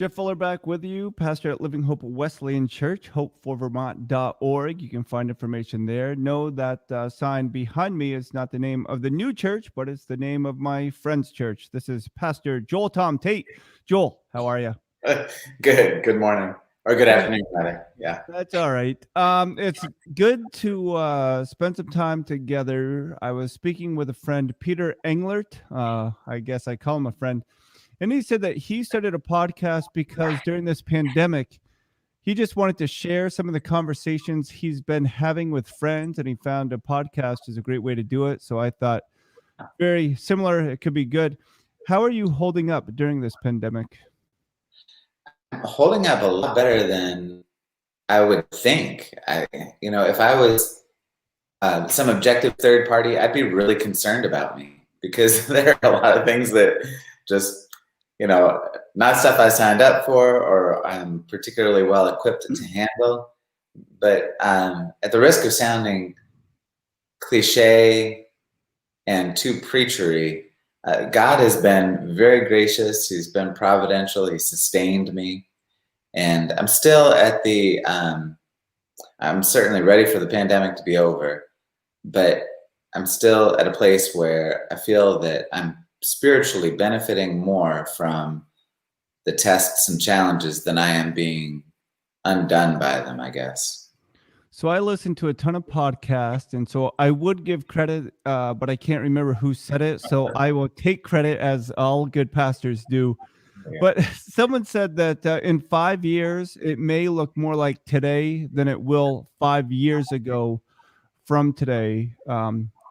Jeff Fuller back with you, pastor at Living Hope Wesleyan Church, hopeforvermont.org. You can find information there. Know that sign behind me is not the name of the new church, but it's the name of my friend's church. This is Pastor Joel Tom Tate. Joel, how are you? Good. Good morning. Or good afternoon, rather. Yeah. That's all right. It's good to spend some time together. I was speaking with a friend, Peter Englert. I guess I call him a friend. And he said that he started a podcast because during this pandemic, he just wanted to share some of the conversations he's been having with friends, and he found a podcast is a great way to do it. So I thought very similar. It could be good. How are you holding up during this pandemic? I'm holding up a lot better than I would think. If I was some objective third party, I'd be really concerned about me because there are a lot of things that just not stuff I signed up for or I'm particularly well equipped to handle. But at the risk of sounding cliche and too preachery, God has been very gracious. He's been providential. He sustained me. And I'm still at I'm certainly ready for the pandemic to be over, but I'm still at a place where I feel that I'm spiritually benefiting more from the tests and challenges than I am being undone by them, I guess. So I listen to a ton of podcasts, and so I would give credit, but I can't remember who said it. So I will take credit as all good pastors do. Yeah. But someone said that in 5 years, it may look more like today than it will 5 years ago from today.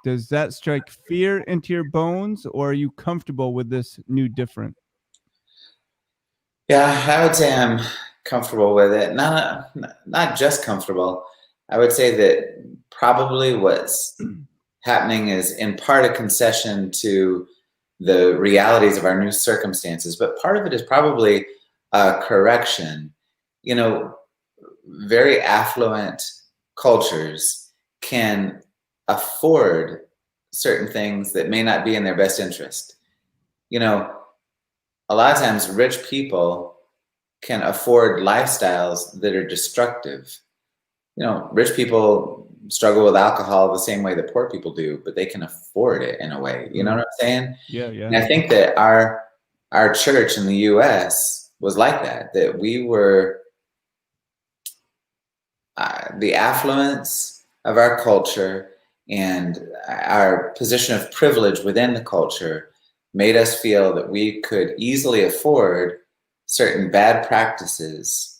Does that strike fear into your bones, or are you comfortable with this new different? Yeah, I would say I'm comfortable with it. Not just comfortable. I would say that probably what's happening is in part a concession to the realities of our new circumstances, but part of it is probably a correction. Very affluent cultures can afford certain things that may not be in their best interest. A lot of times rich people can afford lifestyles that are destructive. Rich people struggle with alcohol the same way that poor people do, but they can afford it in a way. You know what I'm saying? Yeah. And I think that our church in the U.S. was like that we were the affluence of our culture and our position of privilege within the culture made us feel that we could easily afford certain bad practices.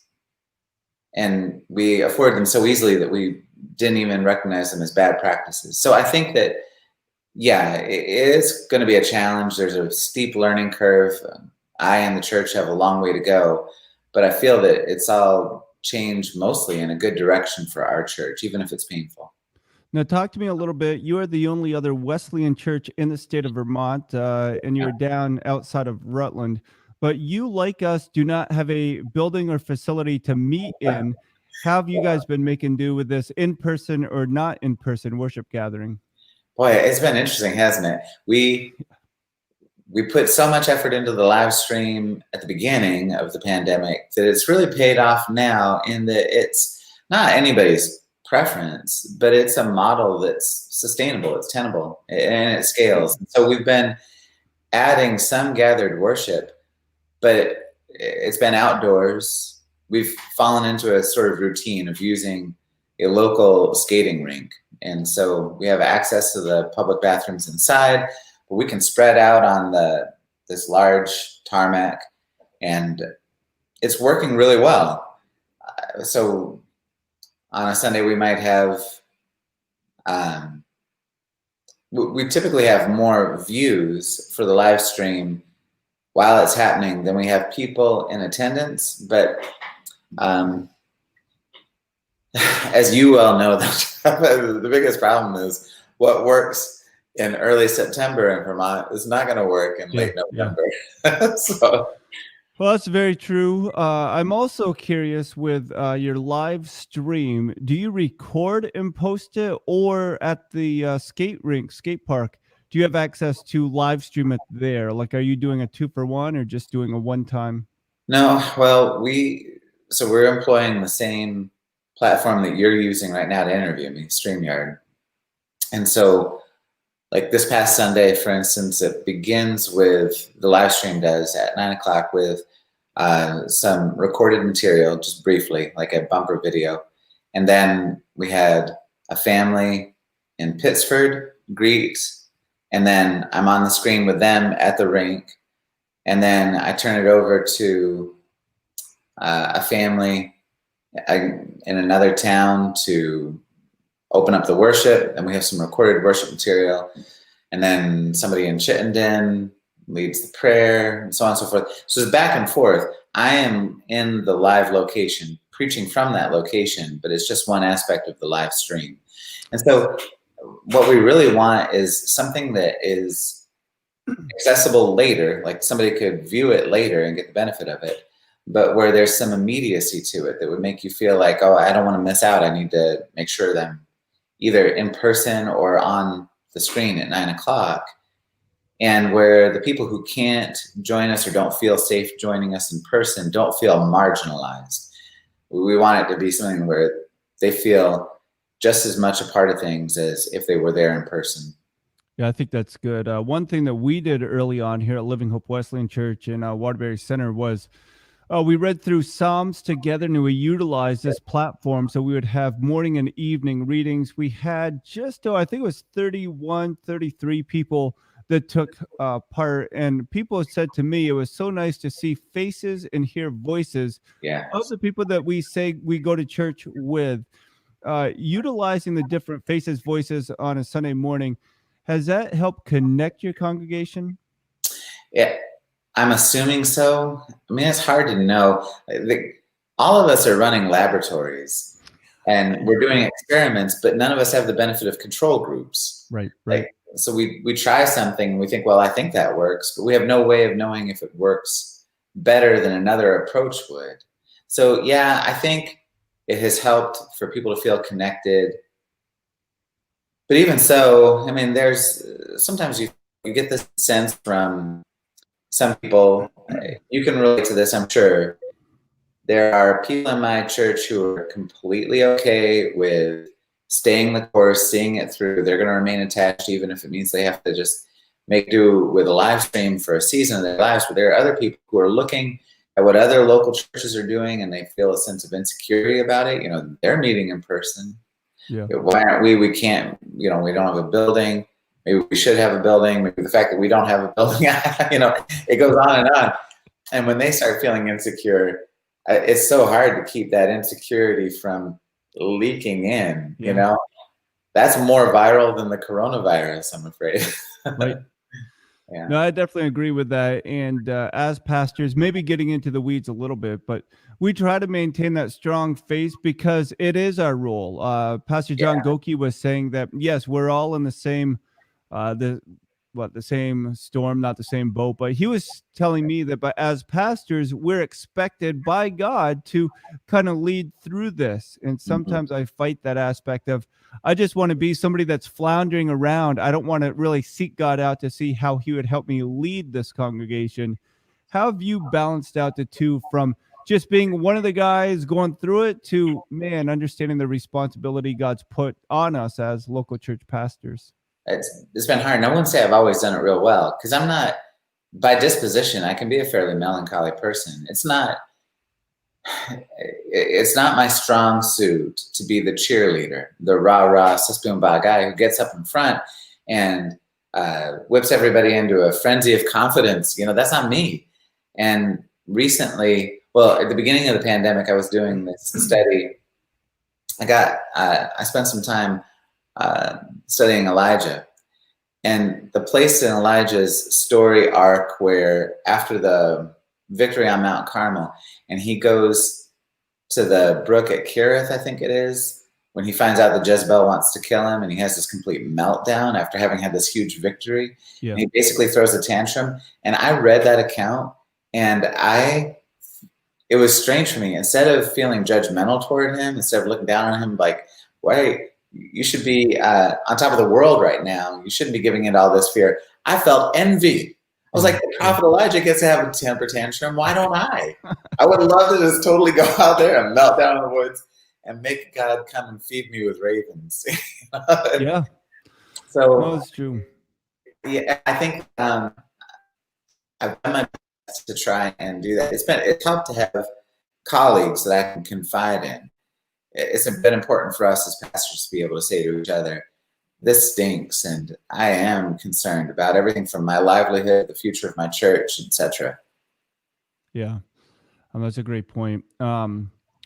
And we afford them so easily that we didn't even recognize them as bad practices. So I think that, yeah, it is going to be a challenge. There's a steep learning curve. I and the church have a long way to go, but I feel that it's all changed mostly in a good direction for our church, even if it's painful. Now, talk to me a little bit. You are the only other Wesleyan church in the state of Vermont, and you're down outside of Rutland. But you, like us, do not have a building or facility to meet in. How have you guys been making do with this in-person or not in-person worship gathering? Boy, it's been interesting, hasn't it? We put so much effort into the live stream at the beginning of the pandemic that it's really paid off now in that it's not anybody's preference, but it's a model that's sustainable, it's tenable, and it scales. And so we've been adding some gathered worship, but it's been outdoors. We've fallen into a sort of routine of using a local skating rink. And so we have access to the public bathrooms inside, but we can spread out on this large tarmac, and it's working really well. So on a Sunday, we might have, we typically have more views for the live stream while it's happening than we have people in attendance. But as you well know, the biggest problem is what works in early September in Vermont is not going to work in late November. Yeah. Well, that's very true. I'm also curious with your live stream, do you record and post it, or at the skate park, do you have access to live stream it there? Like, are you doing a 2-for-1 or just doing a one-time? No, well, we're employing the same platform that you're using right now to interview me, StreamYard. And so, like this past Sunday, for instance, it begins with the live stream does at 9:00 with some recorded material, just briefly, like a bumper video. And then we had a family in Pittsford, Greeks, and then I'm on the screen with them at the rink. And then I turn it over to a family in another town to open up the worship. And we have some recorded worship material. And then somebody in Chittenden leads the prayer, and so on and so forth. So it's back and forth. I am in the live location, preaching from that location, but it's just one aspect of the live stream. And so what we really want is something that is accessible later, like somebody could view it later and get the benefit of it, but where there's some immediacy to it that would make you feel like, oh, I don't want to miss out. I need to make sure that I'm either in person or on the screen at 9:00. And where the people who can't join us or don't feel safe joining us in person don't feel marginalized. We want it to be something where they feel just as much a part of things as if they were there in person. Yeah, I think that's good. One thing that we did early on here at Living Hope Wesleyan Church in Waterbury Center was we read through Psalms together, and we utilized this platform. So we would have morning and evening readings. We had just, I think it was 31, 33 people that took part. And people said to me, it was so nice to see faces and hear voices of the people that we say we go to church with. Utilizing the different faces, voices on a Sunday morning, has that helped connect your congregation? Yeah, I'm assuming so. I mean, it's hard to know. All of us are running laboratories and we're doing experiments, but none of us have the benefit of control groups. Right. So we try something, we think, well, I think that works, but we have no way of knowing if it works better than another approach would. So yeah, I think it has helped for people to feel connected. But even so, I mean, there's sometimes you get this sense from some people, you can relate to this, I'm sure. There are people in my church who are completely okay with staying the course, seeing it through. They're going to remain attached, even if it means they have to just make do with a live stream for a season of their lives. But there are other people who are looking at what other local churches are doing, and they feel a sense of insecurity about it. You know, they're meeting in person. Yeah. Why aren't we? We can't, we don't have a building. Maybe we should have a building. Maybe the fact that we don't have a building, it goes on and on. And when they start feeling insecure, it's so hard to keep that insecurity from leaking in, That's more viral than the coronavirus, I'm afraid. Right. Yeah. No, I definitely agree with that. And as pastors, maybe getting into the weeds a little bit, but we try to maintain that strong faith because it is our role. Pastor John Goki was saying that, yes, we're all in the same, the same storm, not the same boat, but he was telling me that as pastors, we're expected by God to kind of lead through this. And sometimes I fight that aspect of, I just want to be somebody that's floundering around. I don't want to really seek God out to see how he would help me lead this congregation. How have you balanced out the two from just being one of the guys going through it to, understanding the responsibility God's put on us as local church pastors? It's been hard. And I wouldn't say I've always done it real well, because I'm not, by disposition, I can be a fairly melancholy person. It's not my strong suit to be the cheerleader, the rah-rah, sus-boom-bah guy who gets up in front and whips everybody into a frenzy of confidence. That's not me. And recently, at the beginning of the pandemic, I was doing this study. I spent some time studying Elijah, and the place in Elijah's story arc where after the victory on Mount Carmel, and he goes to the brook at Kerith, I think it is, when he finds out that Jezebel wants to kill him, and he has this complete meltdown after having had this huge victory. Yeah. And he basically throws a tantrum. And I read that account, and it was strange for me. Instead of feeling judgmental toward him, instead of looking down on him like, why, you should be on top of the world right now, you shouldn't be giving it all this fear, I felt envy. I was like, the prophet Elijah gets to have a temper tantrum. Why don't I? I would love to just totally go out there and melt down in the woods and make God come and feed me with ravens. Yeah. So No, it's true. yeah, I think I've done my best to try and do that. It's helped to have colleagues that I can confide in. It's been important for us as pastors to be able to say to each other, this stinks, and I am concerned about everything from my livelihood, the future of my church, etc. Yeah, that's a great point.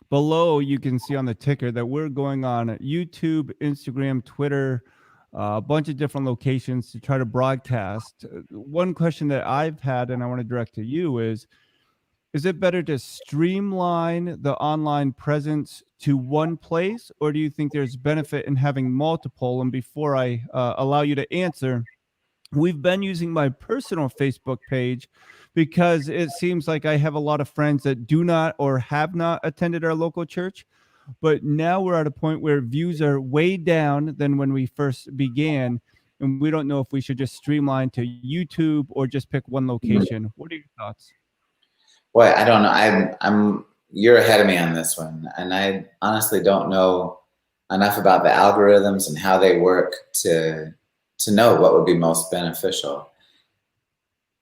Below, you can see on the ticker that we're going on YouTube, Instagram, Twitter, a bunch of different locations to try to broadcast. One question that I've had, and I want to direct to you, is it better to streamline the online presence to one place, or do you think there's benefit in having multiple? And before I allow you to answer, we've been using my personal Facebook page because it seems like I have a lot of friends that do not or have not attended our local church. But now we're at a point where views are way down than when we first began. And we don't know if we should just streamline to YouTube or just pick one location. What are your thoughts? Well, I don't know. You're ahead of me on this one, and I honestly don't know enough about the algorithms and how they work to know what would be most beneficial.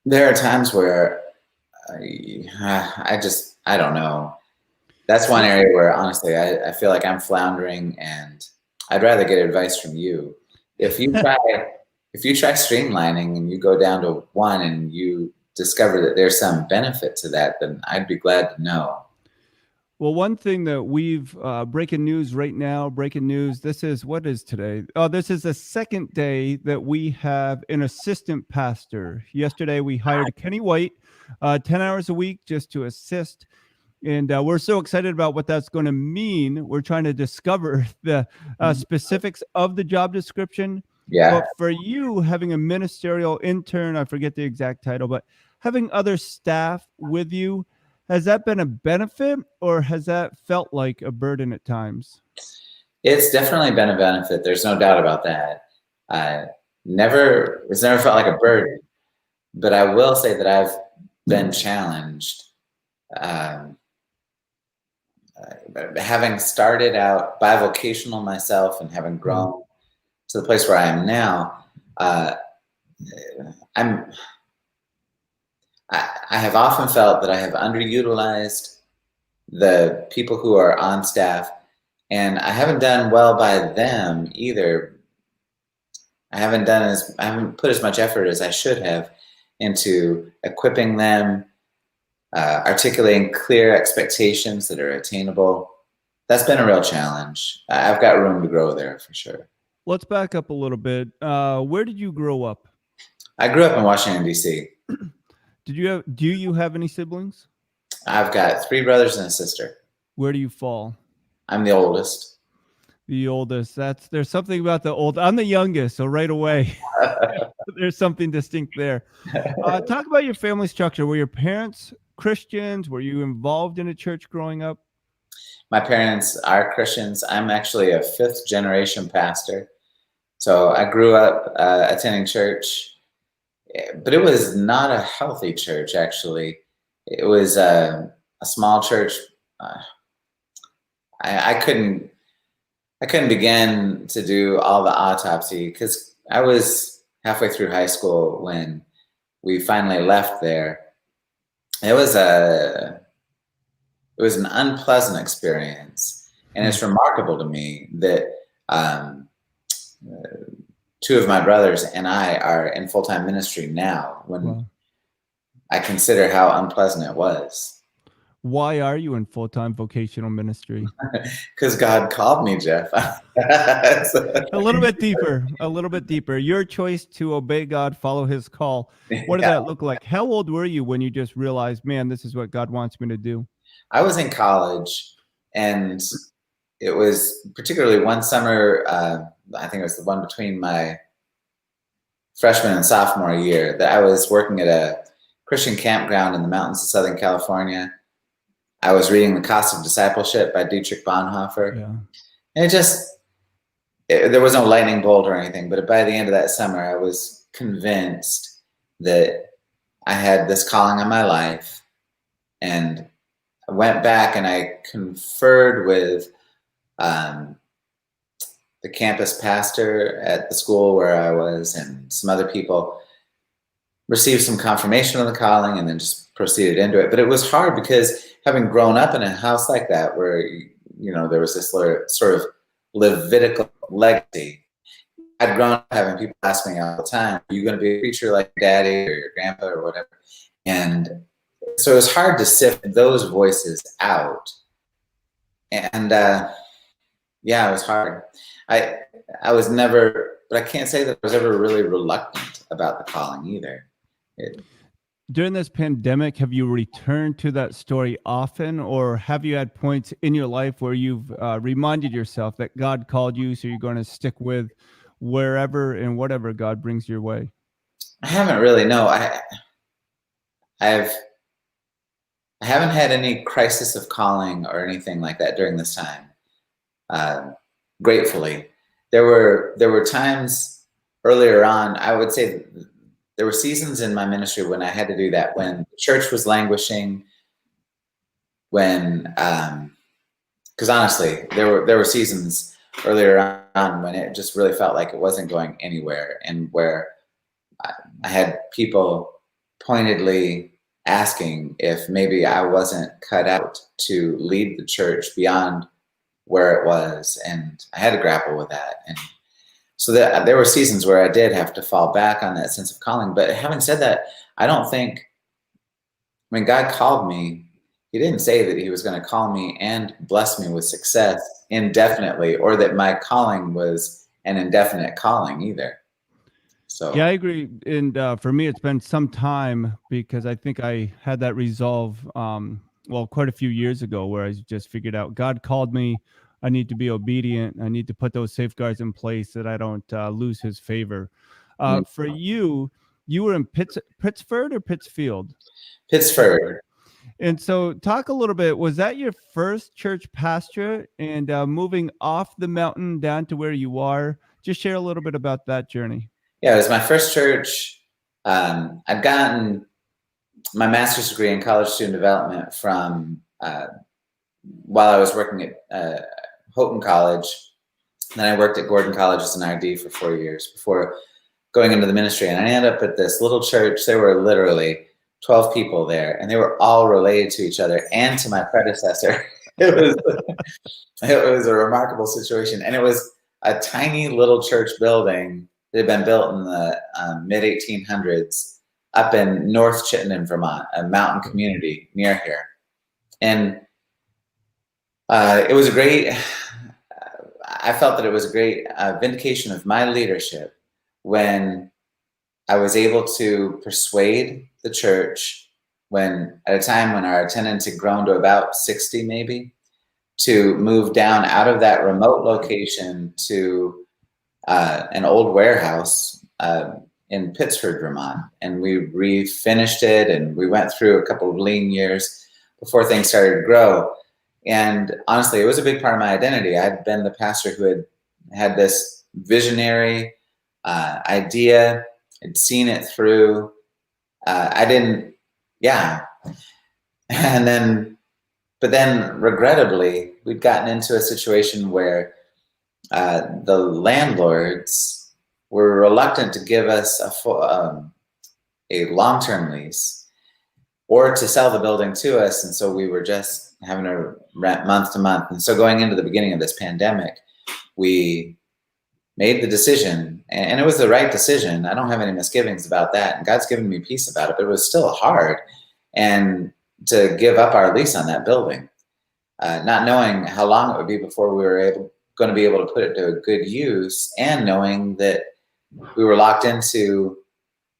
There are times where I don't know. That's one area where honestly I feel like I'm floundering, and I'd rather get advice from you. If you try streamlining and you go down to one and you discover that there's some benefit to that, then I'd be glad to know. Well, one thing that we've breaking news right now, this is, what is today? Oh, this is the second day that we have an assistant pastor. Yesterday, we hired Kenny White, 10 hours a week just to assist. And we're so excited about what that's going to mean. We're trying to discover the specifics of the job description. Yeah. But for you, having a ministerial intern, I forget the exact title, but having other staff with you, has that been a benefit, or has that felt like a burden at times? It's definitely been a benefit. There's no doubt about that. It's never felt like a burden, but I will say that I've been challenged. Having started out bivocational myself and having grown to the place where I am now, I have often felt that I have underutilized the people who are on staff, and I haven't done well by them either. I haven't put as much effort as I should have into equipping them, articulating clear expectations that are attainable. That's been a real challenge. I've got room to grow there for sure. Let's back up a little bit. Where did you grow up? I grew up in Washington, D.C. Do you have any siblings? I've got 3 brothers and a sister. Where do you fall? I'm the oldest. The oldest. There's something about the old. I'm the youngest, so right away there's something distinct there. Talk about your family structure. Were your parents Christians? Were you involved in a church growing up? My parents are Christians. I'm actually a 5th generation pastor. So I grew up attending church, but it was not a healthy church, actually. It was a small church. I couldn't begin to do all the autopsy because I was halfway through high school when we finally left there. It was an unpleasant experience, and it's remarkable to me that 2 of my brothers and I are in full-time ministry now when I consider how unpleasant it was. Why are you in full-time vocational ministry? Because God called me, Jeff. A little bit deeper. Your choice to obey God, follow his call. What did that look like? How old were you when you just realized, man, this is what God wants me to do? I was in college, and it was particularly one summer, I think it was the one between my freshman and sophomore year, that I was working at a Christian campground in the mountains of Southern California. I was reading The Cost of Discipleship by Dietrich Bonhoeffer. Yeah. And there was no lightning bolt or anything, but by the end of that summer, I was convinced that I had this calling on my life, and I went back and I conferred with the campus pastor at the school where I was and some other people, received some confirmation of the calling, and then just proceeded into it. But it was hard because having grown up in a house like that where, there was this sort of Levitical legacy, I'd grown up having people ask me all the time, are you going to be a preacher like your daddy or your grandpa or whatever? And so it was hard to sift those voices out. And yeah, it was hard. I was never, but I can't say that I was ever really reluctant about the calling either. During this pandemic, have you returned to that story often, or have you had points in your life where you've reminded yourself that God called you, so you're going to stick with wherever and whatever God brings your way? I haven't really, no. I haven't had any crisis of calling or anything like that during this time. Gratefully, there were times earlier on. I would say there were seasons in my ministry when I had to do that, when the church was languishing, when, because honestly, there were seasons earlier on when it just really felt like it wasn't going anywhere, and where I had people pointedly asking if maybe I wasn't cut out to lead the church beyond where it was, and I had to grapple with that. And so that there were seasons where I did have to fall back on that sense of calling. But having said that, I don't think, when God called me, he didn't say that he was going to call me and bless me with success indefinitely, or that my calling was an indefinite calling either. So yeah, I agree. And for me, it's been some time, because I think I had that resolve, quite a few years ago, where I just figured out God called me. I need to be obedient. I need to put those safeguards in place that I don't lose his favor. For you, you were in Pittsford or Pittsfield? Pittsford. And so talk a little bit, was that your first church pastorate, and moving off the mountain down to where you are? Just share a little bit about that journey. Yeah, it was my first church. I'd gotten my master's degree in college student development from while I was working at Houghton College. Then I worked at Gordon College as an RD for 4 years before going into the ministry. And I ended up at this little church. There were literally 12 people there, and they were all related to each other and to my predecessor. It was a remarkable situation. And it was a tiny little church building that had been built in the mid-1800s up in North Chittenden, Vermont, a mountain community near here. And it was a great, I felt that it was a great vindication of my leadership when I was able to persuade the church, when at a time when our attendance had grown to about 60 maybe, to move down out of that remote location to an old warehouse in Pittsford, Vermont. And we refinished it, and we went through a couple of lean years before things started to grow. And honestly, it was a big part of my identity. I'd been the pastor who had this visionary idea, had seen it through. But then regrettably, we'd gotten into a situation where the landlords were reluctant to give us a long-term lease or to sell the building to us. And so we were just having to rent month to month. And so going into the beginning of this pandemic, we made the decision, and it was the right decision. I don't have any misgivings about that. And God's given me peace about it, but it was still hard. And to give up our lease on that building, not knowing how long it would be before we were going to be able to put it to a good use, and knowing that we were locked into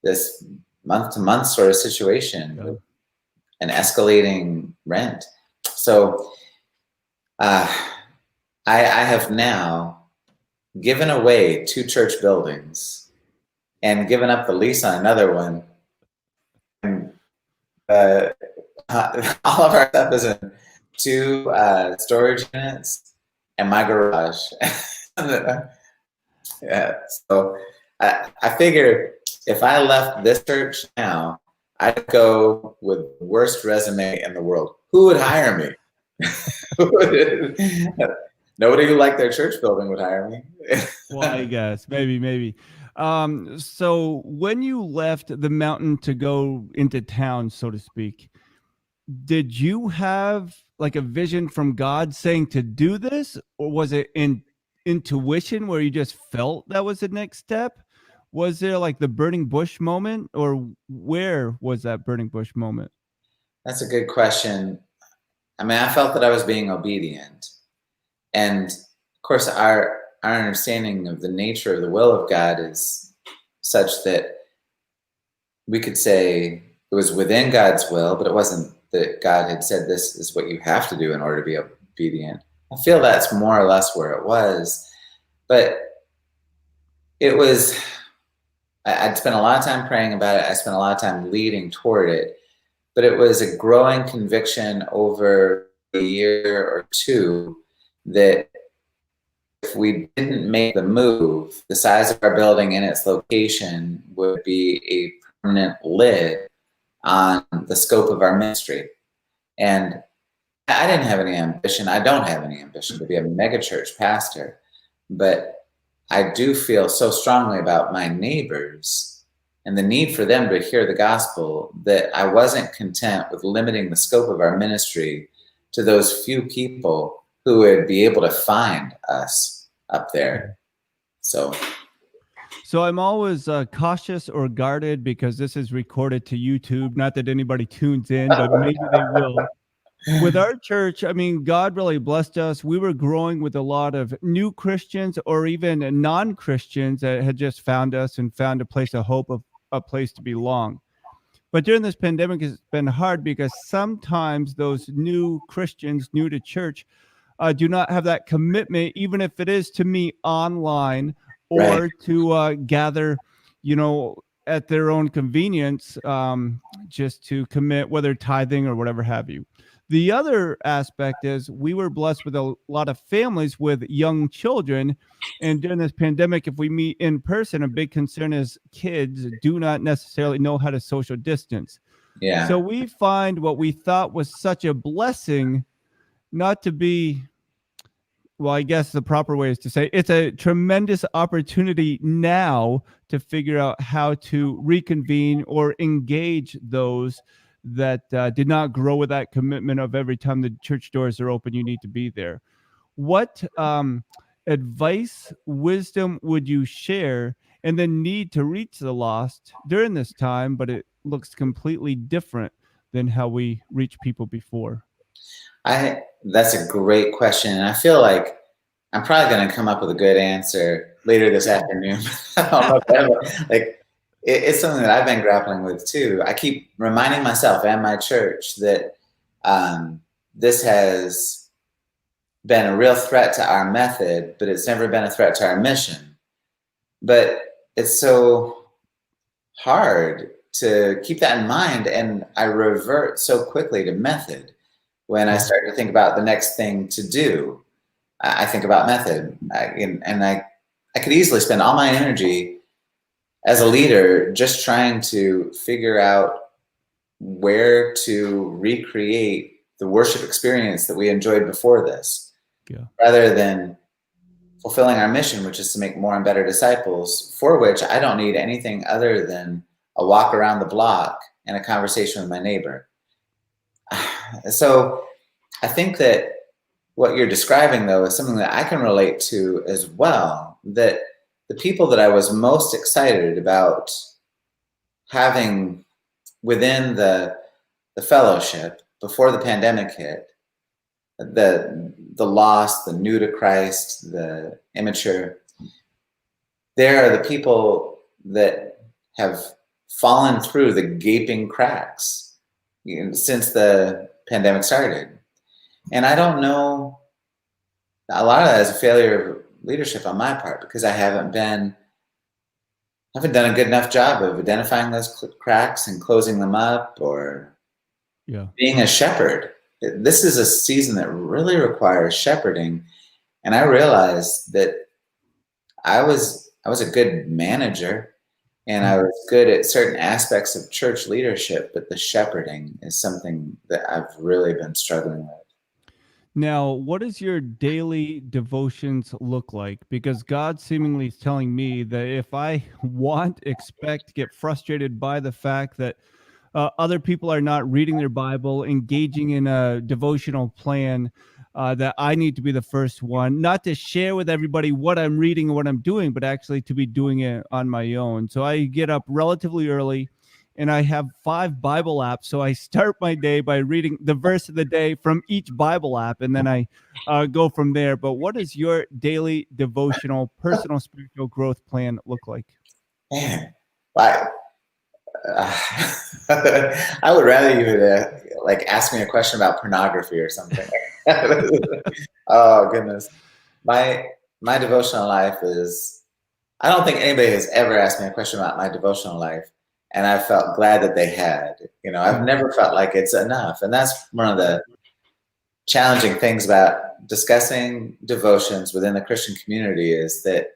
this month-to-month sort of situation with an escalating rent. So I have now given away 2 church buildings and given up the lease on another one. And all of our stuff is in 2 storage units and my garage. Yeah, so I figure if I left this church now, I'd go with the worst resume in the world. Who would hire me? Nobody who liked their church building would hire me. Well, I guess maybe. So when you left the mountain to go into town, so to speak, did you have like a vision from God saying to do this, or was it intuition where you just felt that was the next step? Was there like the burning bush moment, or where was that burning bush moment? That's a good question. I mean, I felt that I was being obedient. And of course, our understanding of the nature of the will of God is such that we could say it was within God's will, but it wasn't that God had said this is what you have to do in order to be obedient. I feel that's more or less where it was. But it was, I'd spent a lot of time praying about it. I spent a lot of time leading toward it. But it was a growing conviction over a year or two that if we didn't make the move, the size of our building and its location would be a permanent lid on the scope of our ministry. And I didn't have any ambition. I don't have any ambition to be a megachurch pastor, but I do feel so strongly about my neighbors and the need for them to hear the gospel that I wasn't content with limiting the scope of our ministry to those few people who would be able to find us up there. So I'm always cautious or guarded because this is recorded to YouTube. Not that anybody tunes in, but maybe they will. With our church, I mean, God really blessed us. We were growing with a lot of new Christians or even non-Christians that had just found us and found a place of hope, a place to belong. But during this pandemic, it's been hard because sometimes those new Christians, new to church, do not have that commitment, even if it is to meet online or right. to gather, at their own convenience, just to commit, whether tithing or whatever have you. The other aspect is we were blessed with a lot of families with young children. And during this pandemic, if we meet in person, a big concern is kids do not necessarily know how to social distance. Yeah. So we find what we thought was such a blessing not to be, well, I guess the proper way is to say it's a tremendous opportunity now to figure out how to reconvene or engage those that did not grow with that commitment of every time the church doors are open, you need to be there. What advice, wisdom would you share and the need to reach the lost during this time, but it looks completely different than how we reach people before? That's a great question. And I feel like I'm probably going to come up with a good answer later this afternoon. I don't know if it's something that I've been grappling with too. I keep reminding myself and my church that this has been a real threat to our method, but it's never been a threat to our mission. But it's so hard to keep that in mind, and I revert so quickly to method. When I start to think about the next thing to do, I think about method. I could easily spend all my energy as a leader just trying to figure out where to recreate the worship experience that we enjoyed before this, rather than fulfilling our mission, which is to make more and better disciples, for which I don't need anything other than a walk around the block and a conversation with my neighbor. So I think that what you're describing, though, is something that I can relate to as well, that the people that I was most excited about having within the fellowship before the pandemic hit, the lost, the new to Christ, the immature, there are the people that have fallen through the gaping cracks since the pandemic started. And I don't know, a lot of that is a failure of leadership on my part, because I haven't done a good enough job of identifying those cracks and closing them up, or being a shepherd. This is a season that really requires shepherding. And I realized that I was a good manager, And I was good at certain aspects of church leadership, but the shepherding is something that I've really been struggling with. Now, what does your daily devotions look like? Because God seemingly is telling me that if I expect, get frustrated by the fact that other people are not reading their Bible, engaging in a devotional plan, that I need to be the first one, not to share with everybody what I'm reading and what I'm doing, but actually to be doing it on my own. So I get up relatively early and I have 5 Bible apps. So I start my day by reading the verse of the day from each Bible app, and then I go from there. But what does your daily devotional, personal spiritual growth plan look like? Man, I, I would rather you like ask me a question about pornography or something. Oh goodness, my devotional life is. I don't think anybody has ever asked me a question about my devotional life, and I felt glad that they had. You know, I've never felt like it's enough, and that's one of the challenging things about discussing devotions within the Christian community is that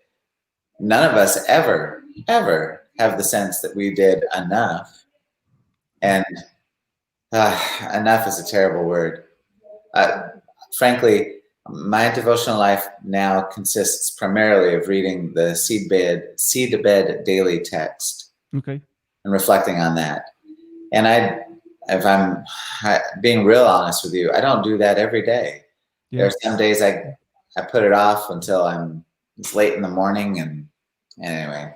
none of us ever have the sense that we did enough. And enough is a terrible word. Frankly, my devotional life now consists primarily of reading the seed-to-bed daily text. Okay. And reflecting on that. And if I'm being real honest with you, I don't do that every day. Yeah. There are some days I put it off until it's late in the morning. And anyway.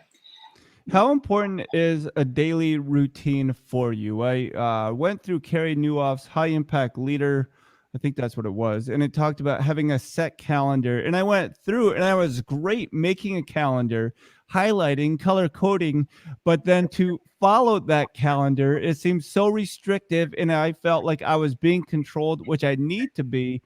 How important is a daily routine for you? I went through Carey Nieuwhof's High Impact Leader. I think that's what it was. And it talked about having a set calendar. And I went through it and I was great making a calendar, highlighting, color coding, but then to follow that calendar, it seemed so restrictive. And I felt like I was being controlled, which I need to be,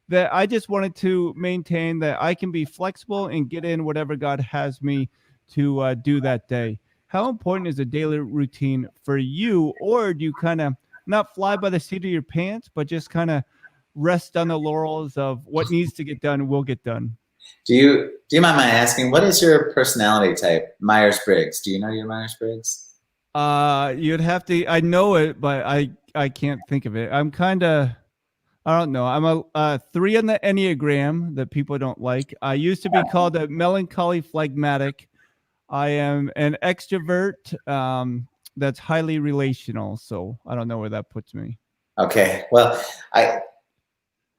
that I just wanted to maintain that I can be flexible and get in whatever God has me to do that day. How important is a daily routine for you? Or do you kind of not fly by the seat of your pants, but just kind of rest on the laurels of what needs to get done will get done? Do you mind my asking, what is your personality type? Myers-Briggs. Do you know your Myers-Briggs? You'd have to. I know it, but I can't think of it. I'm kind of. I don't know. I'm a 3 on the Enneagram that people don't like. I used to be called a melancholy phlegmatic. I am an extrovert that's highly relational. So I don't know where that puts me. Okay. Well,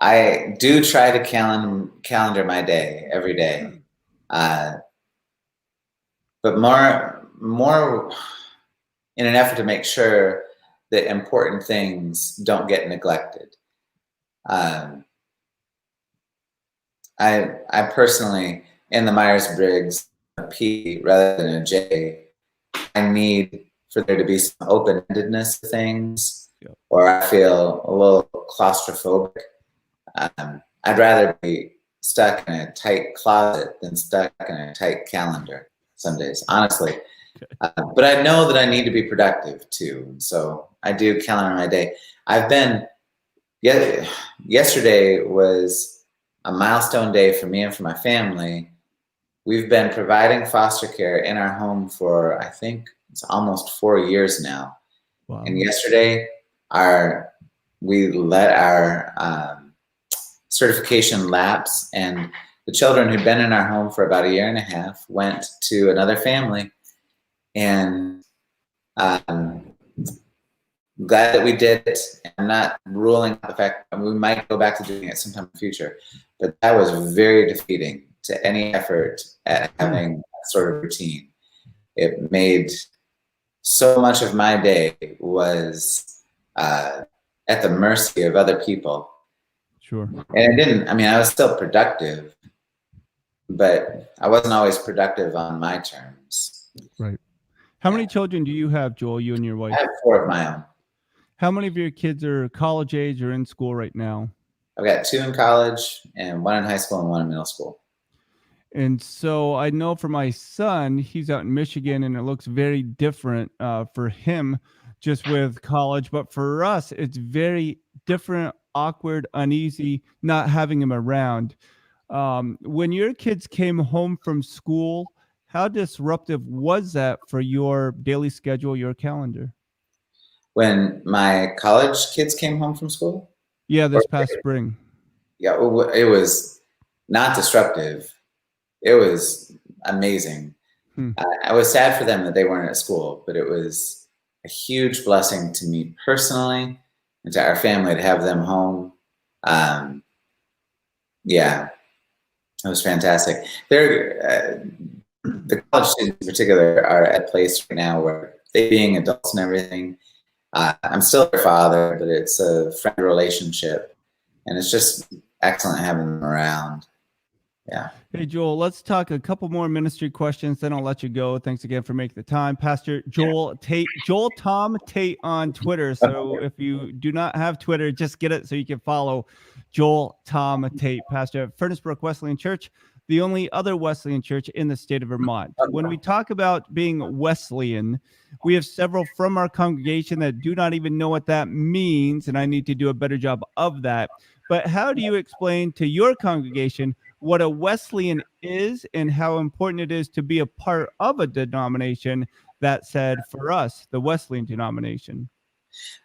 I do try to calendar my day every day, but more in an effort to make sure that important things don't get neglected. I personally, in the Myers-Briggs, a P rather than a J, I need for there to be some open-endedness to things, or I feel a little claustrophobic. I'd rather be stuck in a tight closet than stuck in a tight calendar some days, honestly. But I know that I need to be productive too. So I do calendar my day. Yesterday was a milestone day for me and for my family. We've been providing foster care in our home for, I think it's almost 4 years now. Wow. And yesterday we let our certification lapse, and the children who'd been in our home for about 1.5 years went to another family, and glad that we did it. I'm not ruling out the fact that we might go back to doing it sometime in the future, but that was very defeating to any effort at having that sort of routine. It made so much of my day was at the mercy of other people. Sure. And I was still productive, but I wasn't always productive on my terms. Right. How many children do you have, Joel, you and your wife? I have 4 of my own. How many of your kids are college age or in school right now? I've got 2 in college and 1 in high school and 1 in middle school. And so I know for my son, he's out in Michigan, and it looks very different for him just with college. But for us, it's very different, awkward, uneasy, not having him around. When your kids came home from school, how disruptive was that for your daily schedule, your calendar? When my college kids came home from school? Yeah, this past spring. Yeah, it was not disruptive. It was amazing. I was sad for them that they weren't at school, but it was a huge blessing to me personally and to our family to have them home. Yeah, it was fantastic. The college students in particular are at a place right now where they being adults and everything, I'm still their father, but it's a friend relationship, and it's just excellent having them around. Yeah. Hey, Joel, let's talk a couple more ministry questions, then I'll let you go. Thanks again for making the time. Pastor Joel Tate, Joel Tom Tate on Twitter. So if you do not have Twitter, just get it so you can follow Joel Tom Tate, pastor at Furnace Brook Wesleyan Church, the only other Wesleyan church in the state of Vermont. When we talk about being Wesleyan, we have several from our congregation that do not even know what that means, and I need to do a better job of that. But how do you explain to your congregation what a Wesleyan is and how important it is to be a part of a denomination that said, for us, the Wesleyan denomination?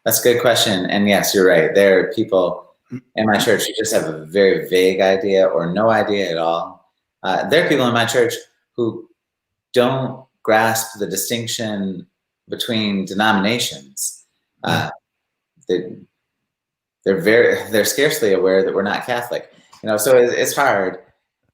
That's a good question. And yes, you're right. There are people in my church who just have a very vague idea or no idea at all. There are people in my church who don't grasp the distinction between denominations. They're scarcely aware that we're not Catholic. So it's hard.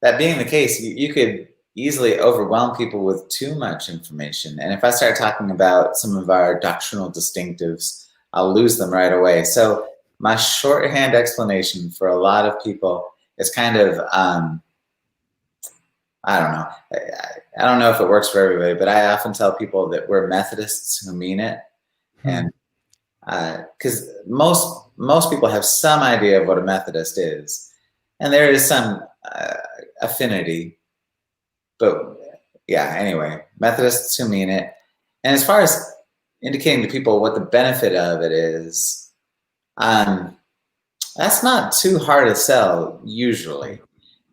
That being the case, you could easily overwhelm people with too much information. And if I start talking about some of our doctrinal distinctives, I'll lose them right away. So my shorthand explanation for a lot of people is kind of, I don't know. I don't know if it works for everybody, but I often tell people that we're Methodists who mean it. And because most people have some idea of what a Methodist is. And there is some affinity. But yeah, anyway, Methodists who mean it. And as far as indicating to people what the benefit of it is, that's not too hard to sell usually.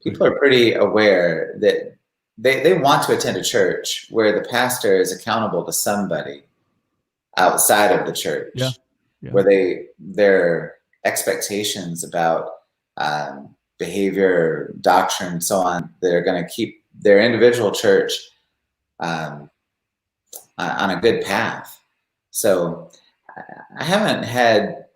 People are pretty aware that they want to attend a church where the pastor is accountable to somebody outside of the church, where their expectations about behavior, doctrine, so on, that are going to keep their individual church on a good path. So I haven't had,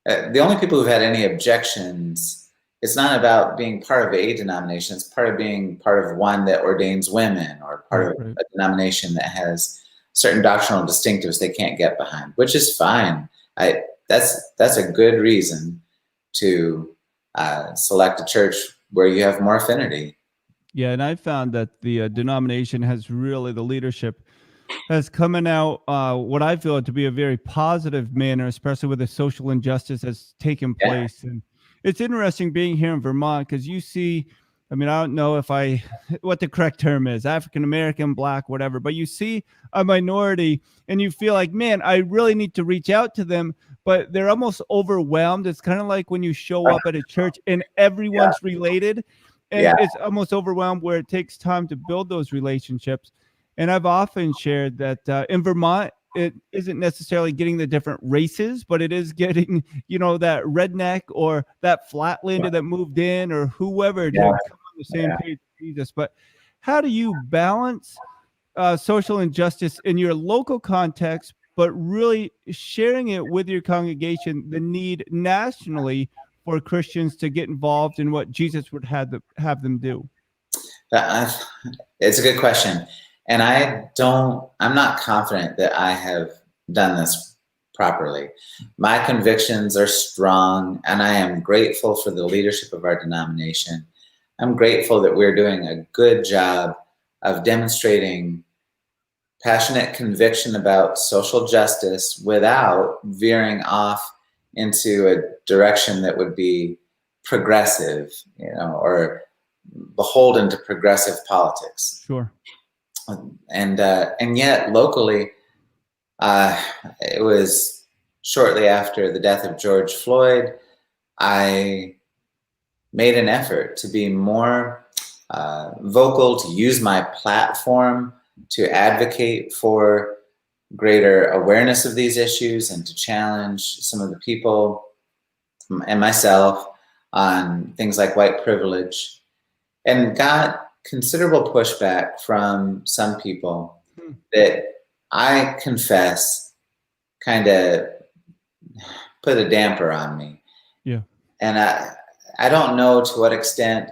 the only people who've had any objections, it's not about being part of a denomination, it's part of being part of one that ordains women, or part of a denomination that has certain doctrinal distinctives they can't get behind, which is fine. That's a good reason to select a church where you have more affinity. Yeah, and I found that the denomination has really, the leadership has coming out what I feel to be a very positive manner, especially with the social injustice that's taken place. And it's interesting being here in Vermont because you see, I mean, I don't know what the correct term is, African American, Black, whatever, but you see a minority and you feel like, man, I really need to reach out to them, but they're almost overwhelmed. It's kind of like when you show up at a church and everyone's related, and it's almost overwhelmed, where it takes time to build those relationships. And I've often shared that in Vermont, it isn't necessarily getting the different races, but it is getting, that redneck or that flatlander that moved in, or whoever, to come on the same page with Jesus. But how do you balance social injustice in your local context, but really sharing it with your congregation, the need nationally for Christians to get involved in what Jesus would have them do? It's a good question. And I'm not confident that I have done this properly. My convictions are strong, and I am grateful for the leadership of our denomination. I'm grateful that we're doing a good job of demonstrating passionate conviction about social justice without veering off into a direction that would be progressive, or beholden to progressive politics. Sure. And yet locally, it was shortly after the death of George Floyd, I made an effort to be more vocal, to use my platform to advocate for greater awareness of these issues and to challenge some of the people and myself on things like white privilege, and got considerable pushback from some people that I confess kind of put a damper on me. Yeah. And I don't know to what extent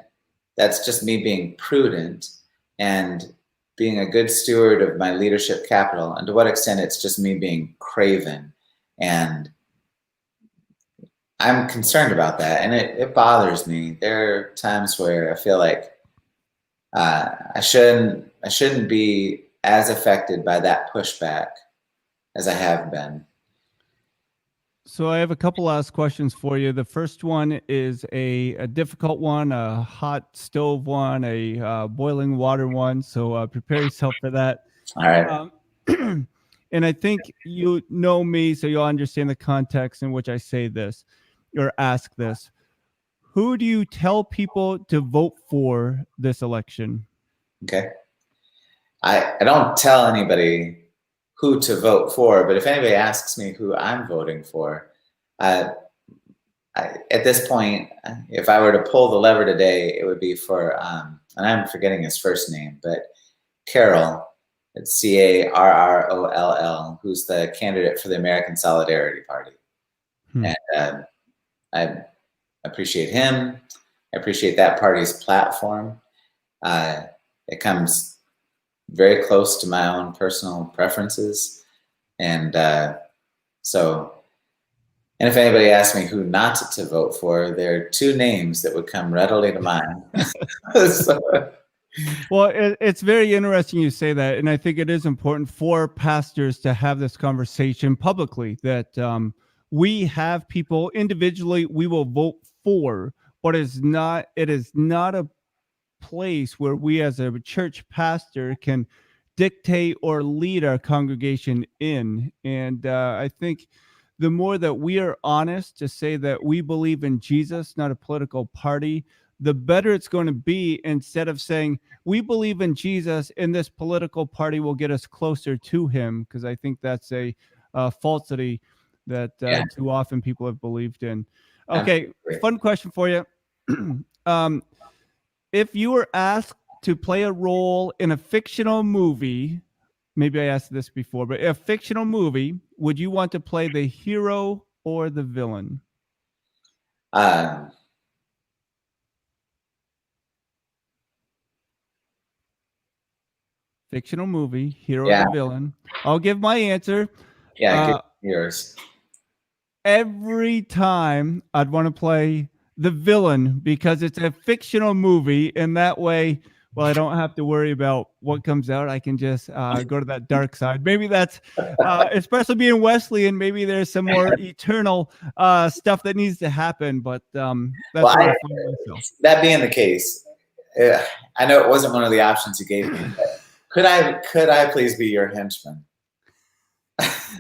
that's just me being prudent and being a good steward of my leadership capital, and to what extent it's just me being craven. And I'm concerned about that, and it bothers me. There are times where I feel like I shouldn't be as affected by that pushback as I have been. So I have a couple last questions for you. The first one is a difficult one, a hot stove one, a boiling water one. So prepare yourself for that. All right. And I think you know me, so you'll understand the context in which I say this or ask this. Who do you tell people to vote for this election? Okay. I don't tell anybody who to vote for, but if anybody asks me who I'm voting for, at this point, if I were to pull the lever today, it would be for, and I'm forgetting his first name, but Carroll, it's Carroll, who's the candidate for the American Solidarity Party. And I appreciate him. I appreciate that party's platform. It comes very close to my own personal preferences. And and if anybody asks me who not to vote for, there are two names that would come readily to mind. Well, it's very interesting you say that. And I think it is important for pastors to have this conversation publicly, that we have people individually we will vote for, but it is not a place where we as a church pastor can dictate or lead our congregation in. And I think the more that we are honest to say that we believe in Jesus, not a political party, the better it's going to be, instead of saying we believe in Jesus and this political party will get us closer to him, because I think that's a falsity that too often people have believed in. Okay, fun question for you. If you were asked to play a role in a fictional movie, maybe I asked this before, but a fictional movie, would you want to play the hero or the villain? Fictional movie, hero or the villain. I'll give my answer. Yeah, give yours. Every time I'd want to play the villain, because it's a fictional movie, and that way, well, I don't have to worry about what comes out. I can just go to that dark side. Maybe that's, especially being Wesley, and maybe there's some more eternal stuff that needs to happen. But that's what I find myself. That being the case, I know it wasn't one of the options you gave me. But could I please be your henchman?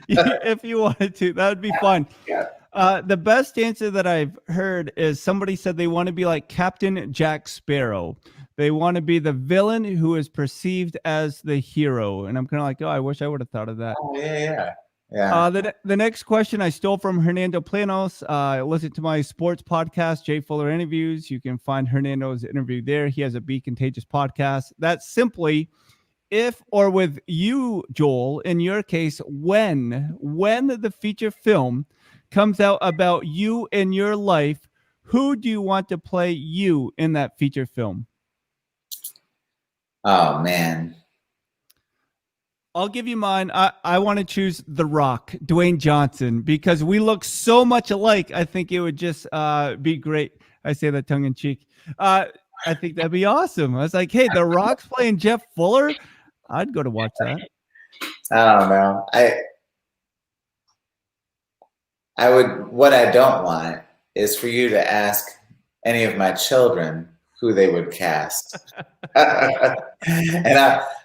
If you wanted to, that would be fun. Yeah. The best answer that I've heard is somebody said they want to be like Captain Jack Sparrow. They want to be the villain who is perceived as the hero. And I'm kind of like, oh, I wish I would have thought of that. Oh, yeah. The next question I stole from Hernando Planos. Listen to my sports podcast, Jay Fuller Interviews. You can find Hernando's interview there. He has a Be Contagious podcast. That's simply, if or with you, Joel, in your case, when the feature film comes out about you and your life, who do you want to play you in that feature film? Oh, man. I'll give you mine. I want to choose The Rock, Dwayne Johnson, because we look so much alike. I think it would just be great. I say that tongue in cheek. I think that'd be awesome. I was like, hey, The Rock's playing Jeff Fuller. I'd go to watch that. I don't know. I would. What I don't want is for you to ask any of my children who they would cast. And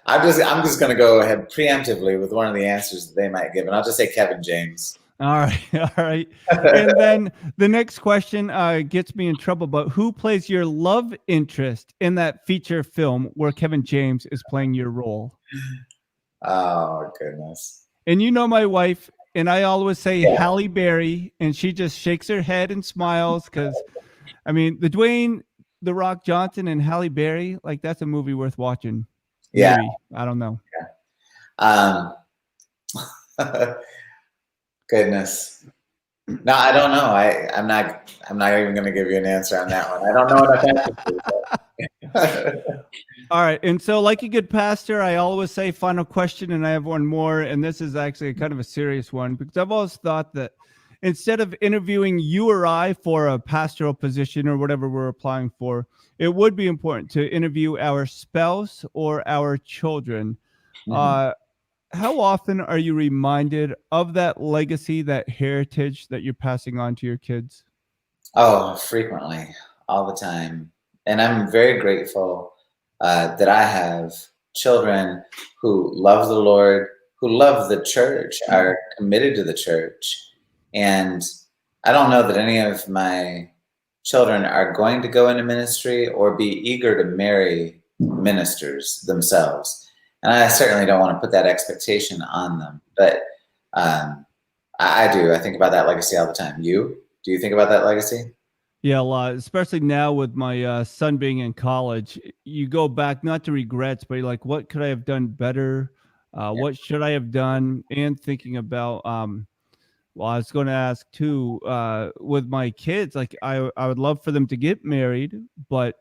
I'm just going to go ahead preemptively with one of the answers that they might give, and I'll just say Kevin James. All right. All right. And then the next question gets me in trouble, but who plays your love interest in that feature film where Kevin James is playing your role? Oh, goodness. And you know my wife, and I always say Yeah. Halle Berry, and she just shakes her head and smiles because, I mean, the Dwayne The Rock Johnson and Halle Berry, like that's a movie worth watching. Yeah. Maybe. I don't know. Um, goodness. No, I don't know. I'm not even going to give you an answer on that one. I don't know what I've answered to. All right. And so, like a good pastor, I always say final question, and I have one more. And this is actually kind of a serious one because I've always thought that instead of interviewing you or I for a pastoral position or whatever we're applying for, it would be important to interview our spouse or our children. Mhm. How often are you reminded of that legacy, that heritage that you're passing on to your kids? Oh, frequently, all the time. And I'm very grateful that I have children who love the Lord, who love the church, are committed to the church. And I don't know that any of my children are going to go into ministry or be eager to marry ministers themselves. And I certainly don't want to put that expectation on them. But I do. I think about that legacy all the time. Do you think about that legacy? Yeah, a lot, especially now with my son being in college. You go back not to regrets, but you're like, what could I have done better? What should I have done? And thinking about, well, I was going to ask too, with my kids, like I would love for them to get married, but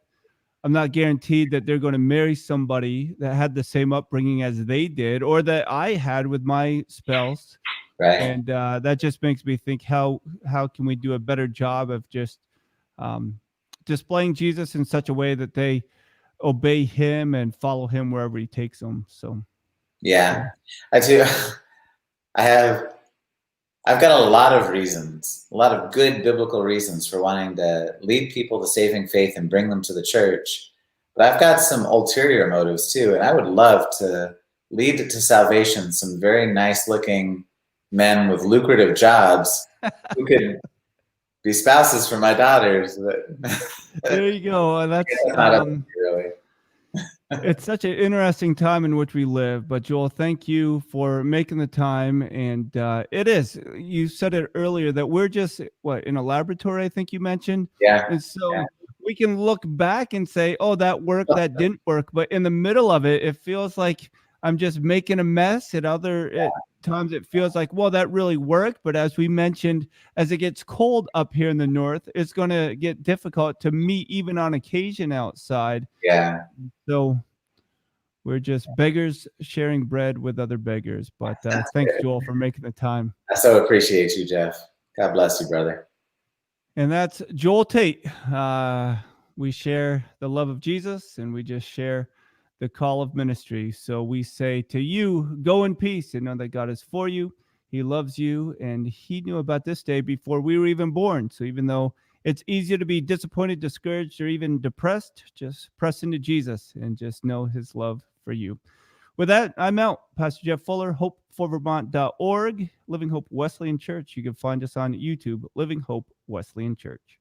I'm not guaranteed that they're going to marry somebody that had the same upbringing as they did or that I had with my spouse. Right. And that just makes me think, how can we do a better job of just displaying Jesus in such a way that they obey him and follow him wherever he takes them. So yeah, I do. I've got a lot of reasons, a lot of good biblical reasons for wanting to lead people to saving faith and bring them to the church. But I've got some ulterior motives too, and I would love to lead to salvation some very nice looking men with lucrative jobs who could be spouses for my daughters. But there you go. That's not up to me, really. It's such an interesting time in which we live. But Joel, thank you for making the time. And it is. You said it earlier that we're just in a laboratory, I think you mentioned. Yeah. And so we can look back and say, oh, that worked, that didn't work. But in the middle of it, it feels like I'm just making a mess. At times it feels like, well, that really worked. But as we mentioned, as it gets cold up here in the north, it's going to get difficult to meet even on occasion outside. Yeah. So we're just beggars sharing bread with other beggars. But thanks, Joel, for making the time. I so appreciate you, Jeff. God bless you, brother. And that's Joel Tate. We share the love of Jesus, and we just share the call of ministry. So we say to you, go in peace and know that God is for you. He loves you, and he knew about this day before we were even born. So even though it's easier to be disappointed, discouraged, or even depressed, just press into Jesus and just know his love for you. With that, I'm out. Pastor Jeff Fuller, hopeforvermont.org, Living Hope Wesleyan Church. You can find us on YouTube, Living Hope Wesleyan Church.